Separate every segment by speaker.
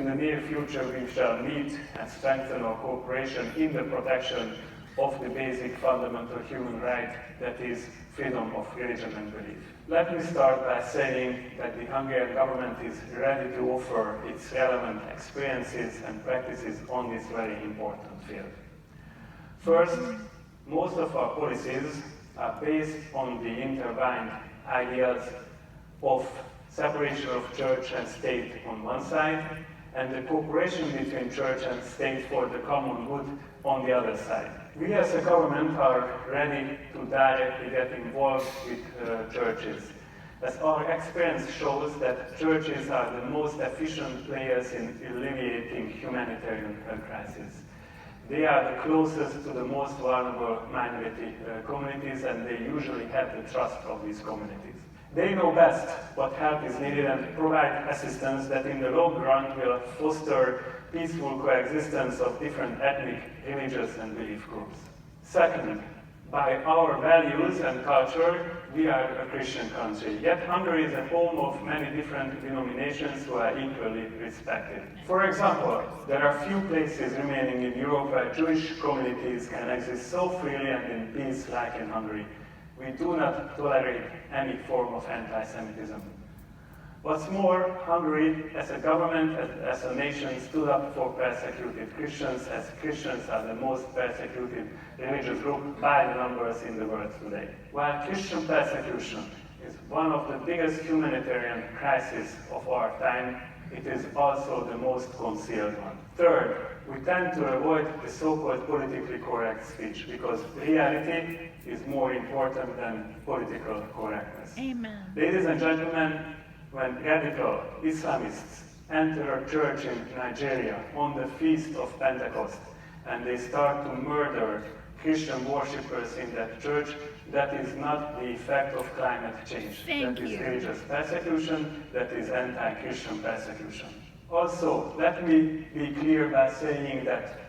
Speaker 1: In the near future, we shall meet and strengthen our cooperation in the protection of the basic fundamental human right, that is freedom of religion and belief. Let me start by saying that the Hungarian government is ready to offer its relevant experiences and practices on this very important field. First, most of our policies are based on the intertwined ideas of separation of church and state on one side, and the cooperation between church and state for the common good on the other side. We as a government are ready to directly get involved with churches, as our experience shows that churches are the most efficient players in alleviating humanitarian crises. They are the closest to the most vulnerable minority communities, and they usually have the trust of these communities. They know best what help is needed and provide assistance that in the long run will foster peaceful coexistence of different ethnic, religious and belief groups. Second, by our values and culture, we are a Christian country, yet Hungary is a home of many different denominations who are equally respected. For example, there are few places remaining in Europe where Jewish communities can exist so freely and in peace like in Hungary. We do not tolerate any form of anti-Semitism. What's more, Hungary, as a government, as a nation, stood up for persecuted Christians, as Christians are the most persecuted religious group by the numbers in the world today. While Christian persecution is one of the biggest humanitarian crises of our time, it is also the most concealed one. Third, we tend to avoid the so-called politically correct speech because reality is more important than political correctness.
Speaker 2: Amen.
Speaker 1: Ladies and gentlemen, when radical Islamists enter a church in Nigeria on the feast of Pentecost and they start to murder Christian worshippers in that church, that is not the effect of climate change. That is religious persecution, that is anti-Christian persecution. Also, let me be clear by saying that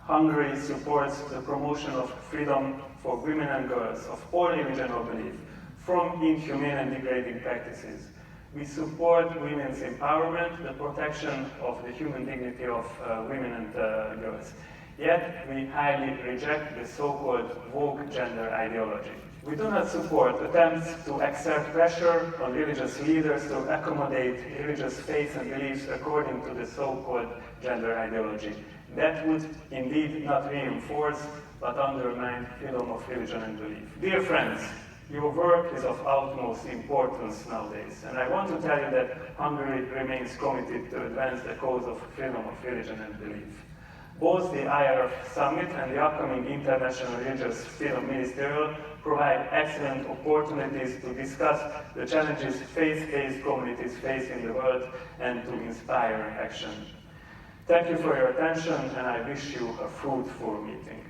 Speaker 1: Hungary supports the promotion of freedom for women and girls of all religion or belief from inhumane and degrading practices. We support women's empowerment, the protection of the human dignity of women and girls. Yet, we highly reject the so-called woke gender ideology. We do not support attempts to exert pressure on religious leaders to accommodate religious faiths and beliefs according to the so-called gender ideology. That would indeed not reinforce, but undermine freedom of religion and belief. Dear friends, your work is of utmost importance nowadays, and I want to tell you that Hungary remains committed to advance the cause of freedom of religion and belief. Both the IRF Summit and the upcoming International Religious Freedom Ministerial provide excellent opportunities to discuss the challenges faith-based communities face in the world and to inspire action. Thank you for your attention, and I wish you a fruitful meeting.